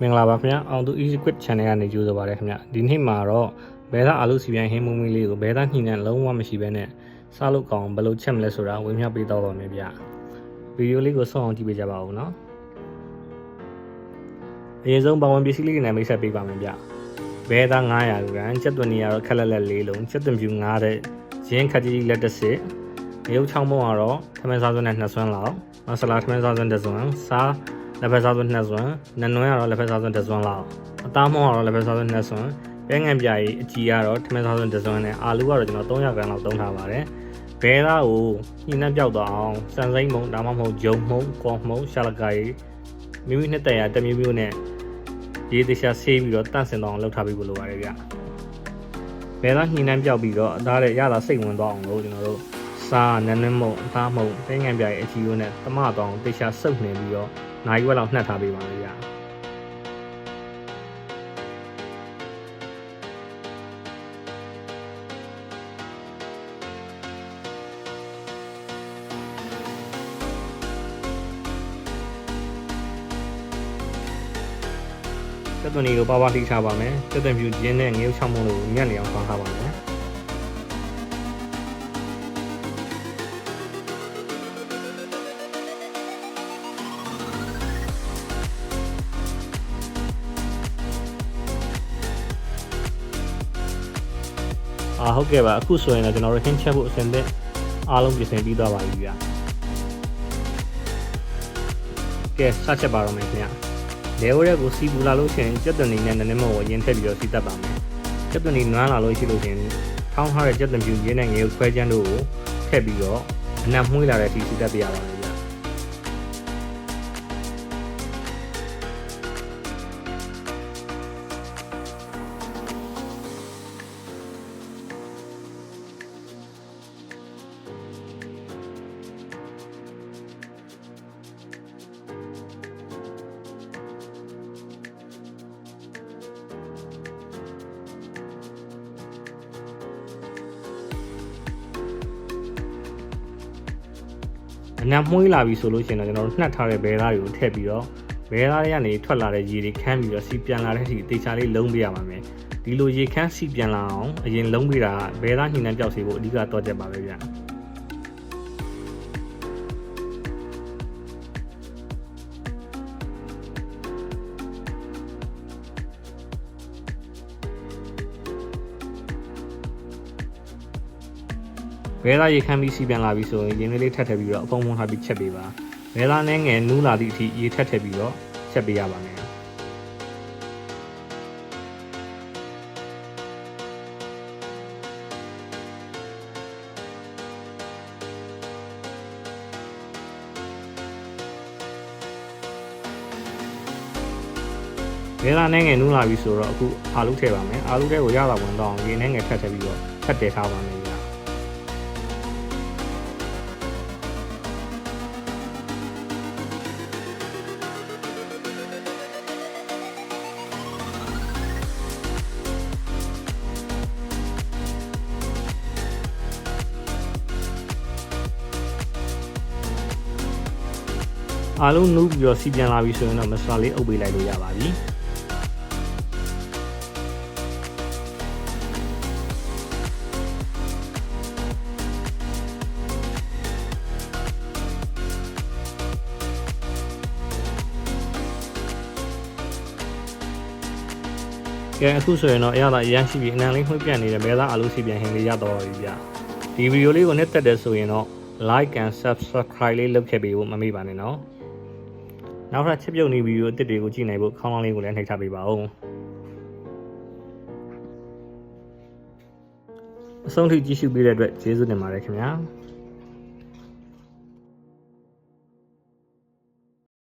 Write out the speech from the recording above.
မင်္ဂလာပါခင်ဗျာအောင်သူ easy quick channel ကနေကြိုဆိုပါရခင်ဗျာဒီနေ့မှာတော့ဘဲသားအာလူစီပြန်ဟင်းမုံမီလေးကိုဘဲသားညှိနှံလုံးဝမရှိဘဲနဲ့စားလို့ကောင်းဘယ်လိုချက်မလဲဆိုတာဝေမျှပေးတော့ပါမယ်ဗျာဗီဒီယိုလေးကိုဆုံးအောင်ကြည့်ပေးကြပါဦးနော်အရင်ဆုံးပါဝင်ပစ္စည်းလေးတွေနဲ့မိတ်ဆက်ပေးပါမယ်ဗျာဘဲသား900 gram ချက်သွန်နေရတော့ခက်လက်လက်၄လုံးချက်သွန်ပြူ9တဲ့ရင်းခက်ကြီးလက်တစ်စစ်ရုပ်ချောင်းမုံကတော့ထမင်းစားစွန်းနဲ့2စွန်းလောက်မဆလာထမင်းစားစွန်း1စွန်းစားလက်ဖက်စားစွန်း2စွန်းနနွမ်းကတော့လက်ဖက်စားစွန်း1စွန်းလောက်အသားမုံကတော့လက်ဖက်စားစွန်း2စွန်းပဲငံပြာကြီးအကြီးကတော့ထမင်းစားစွန်း1စွန်းနဲ့အာလူကတော့ကျွန်တော်300 gram လောက်သုံးထားပါတယ်ဘဲသားကိုညှိနှံပြောက်သွားအောင်စံစိမ့်မုံဒါမှမဟုတ်ဂျုံမုံကော်မုံရှာလကာကြီးမိမိနှစ်တရာတမျိုးမျိုးနဲ့ရေတခြားဆေးပြီးတော့တန့်စင်တော့အောင်လုပ်ထားပေးဖို့လိုပါတယ်ဗျဘဲသားညှိနှံပြောက်ပြီးတော့အသားရဲ့ရတာစိတ်ဝင်သွားအောင်လို့ကျွန်တော်တို့စားနန်းနန်းမုံအသားမုံပဲငံပြာကြီးအကြီးရိုးနဲ့တမတောင်တခြားစုပ်နေပြီးတော့နိုင်ရွက်လောက်နှက်ထားပေးပါမယ်ဗျာချက်သွန်လေးကိုပါထိထားပါမယ်ချက်သွန်ပြူကျင်းနဲ့ငရုတ်ချောင်းမုံလို့ညက်နေအောင်ဆောင်းထားပါမယ်ဟုတ်ကဲ့ပါအခုဆိုရင်လည်းကျွန်တော်တို့ဟင်းချက်ဖို့အစဉ်သင့်အားလုံးပြင်ဆင်ပြီးသွားပါပြီဗျာကဲစချက်ပါတော့မယ်ခင်ဗျာလဲဝရက်ကိုစီပူလာလို့ရှိရင်ကြက်သွန်နေနဲ့နည်းနည်းမဟုတ်ရင်ထည့်ပြီးတော့စီတက်ပါမယ်ကြက်သွန်နေနွမ်းလာလို့ရှိလို့ရှိရင်ထောင်းထားတဲ့ကြက်သွန်ပြူရင်းနဲ့ငရုတ်ခွဲချမ်းတို့ကိုထည့်ပြီးတော့အနံ့မှုေးလာတဲ့အထိစီတက်ပြရပါမယ်ဗျာအနံ့မှုေးလာပြီဆိုလို့ရှိရင်တော့ကျွန်တော်တို့နှက်ထားတဲ့ဘဲသားတွေကိုထည့်ပြီးတော့ဘဲသားတွေကနေထွက်လာတဲ့ရေတွေခမ်းပြီးတော့စီပြန်လာတဲ့အထိတေချာလေးလုံးပေးရပါမယ်ဒီလိုရေခမ်းစီပြန်လာအောင်အရင်လုံးပေးတာဘဲသားညှိနှံပြောက်စေဖို့အဓိကတော့ချက်ပါပဲဗျာဘဲသားရေခမ်းပြီးစီပြန်လာပြီဆိုရင်ရင်းလေးထပ်ထည့်ပြီးတော့အဖုံဖုံထားပြီးချက်ပေးပါဘဲသားနဲ့ငယ်နူးလာသည့်အထိရေထပ်ထည့်ပြီးတော့ချက်ပေးရပါမယ်ဘဲသားနဲ့ငယ်နူးလာပြီဆိုတော့အခုအာလူထည့်ပါမယ်အာလူထဲကိုရတာဝင်တော့ရေနဲ့ငယ်ထပ်ထည့်ပြီးတော့ထပ်တည်ထားပါမယ်အားလုံးနူးပြီးတော့စီပြန်လာပြီဆိုရင်တော့မဆာလေးအုပ်ပေးလိုက်လို့ရပါပြီကဲအခုဆိုရင်တော့အရသာအရန်ရှိပြီးအနံလေးမှွေးပြတ်နေတဲ့ဘဲသားအာလူစီပြန်ဟင်းလေးရတော့ပြီဗျဒီဗီဒီယိုလေးကိုနှစ်သက်တယ်ဆိုရင်တော့ like and subscribe လေးလုပ်ခဲ့ပေးဖို့မမေ့ပါနဲ့နော်နောက်ထပ်ချစ်ပြုတ်နေဗီဒီယိုအသစ်တွေကိုကြည့်နိုင်ဖို့ခေါင်းလောင်းလေးကိုလည်းနှိပ်ထားပေးပါဦးအဆုံးထိကြည့်ရှုပေးတဲ့အတွက်ကျေးဇူးတင်ပါတယ်ခင်ဗျာ